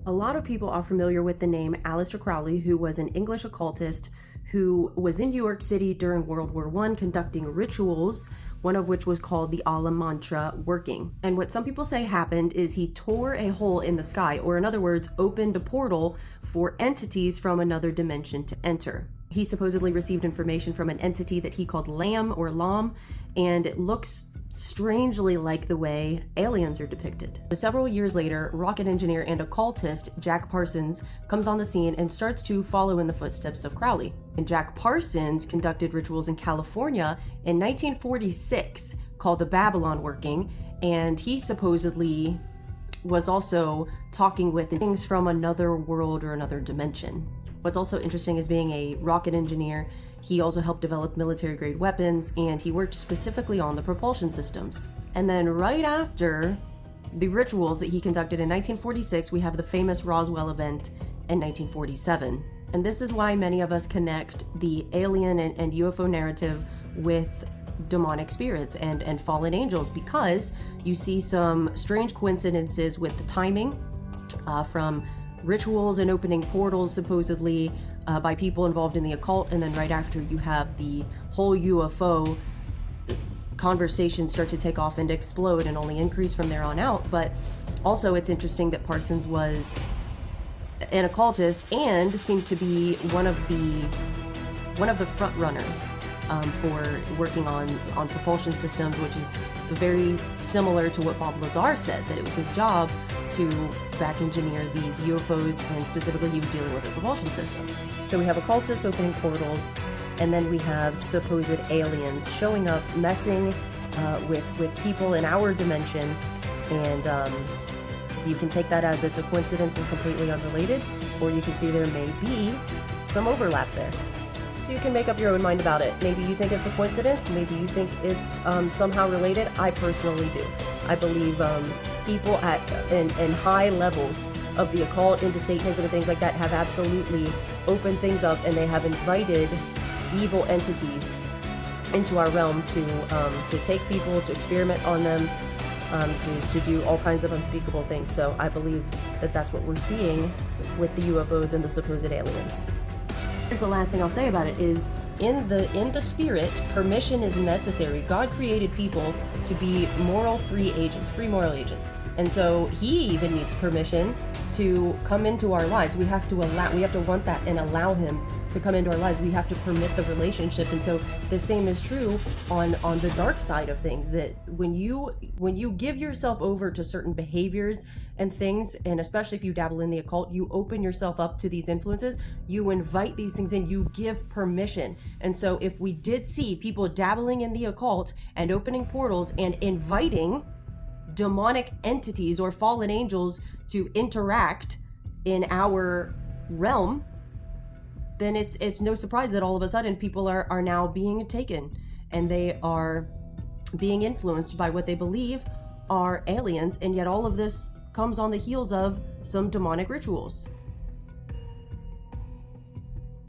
A lot of people are familiar with the name Aleister Crowley, who was an English occultist who was in New York City during World War I conducting rituals, one of which was called the Allah Mantra working. And what some people say happened is he tore a hole in the sky, or in other words, opened a portal for entities from another dimension to enter. He supposedly received information from an entity that he called Lam or Lam, and it looks strangely like the way aliens are depicted. Several years later, rocket engineer and occultist Jack Parsons comes on the scene and starts to follow in the footsteps of Crowley. And Jack Parsons conducted rituals in California in 1946 called the Babylon working, and he supposedly was also talking with things from another world or another dimension. What's also interesting is being a rocket engineer, he also helped develop military-grade weapons, and he worked specifically on the propulsion systems. And then right after the rituals that he conducted in 1946, we have the famous Roswell event in 1947. And this is why many of us connect the alien and UFO narrative with demonic spirits and fallen angels, because you see some strange coincidences with the timing from rituals and opening portals supposedly by people involved in the occult, and then right after you have the whole UFO conversation start to take off and explode and only increase from there on out. But also it's interesting that Parsons was an occultist and seemed to be one of the front runners for working on propulsion systems, which is very similar to what Bob Lazar said, that it was his job to back engineer these UFOs, and specifically he was dealing with the propulsion system. So we have occultists opening portals, and then we have supposed aliens showing up, messing with people in our dimension, and you can take that as it's a coincidence and completely unrelated, or you can see there may be some overlap there. So you can make up your own mind about it. Maybe you think it's a coincidence, maybe you think it's somehow related. I personally do. I believe people in high levels of the occult, into Satanism and things like that, have absolutely opened things up, and they have invited evil entities into our realm to take people, to experiment on them, to do all kinds of unspeakable things. So I believe that that's what we're seeing with the UFOs and the supposed aliens. Here's the last thing I'll say about it is, in the spirit, permission is necessary. God created people to be free moral agents. And so he even needs permission to come into our lives. We have to want that and allow him to come into our lives. We have to permit the relationship. And so the same is true on the dark side of things, that when you give yourself over to certain behaviors and things, and especially if you dabble in the occult, you open yourself up to these influences, you invite these things in, you give permission. And so if we did see people dabbling in the occult and opening portals and inviting demonic entities or fallen angels to interact in our realm, then it's no surprise that all of a sudden people are now being taken, and they are being influenced by what they believe are aliens, and yet all of this comes on the heels of some demonic rituals.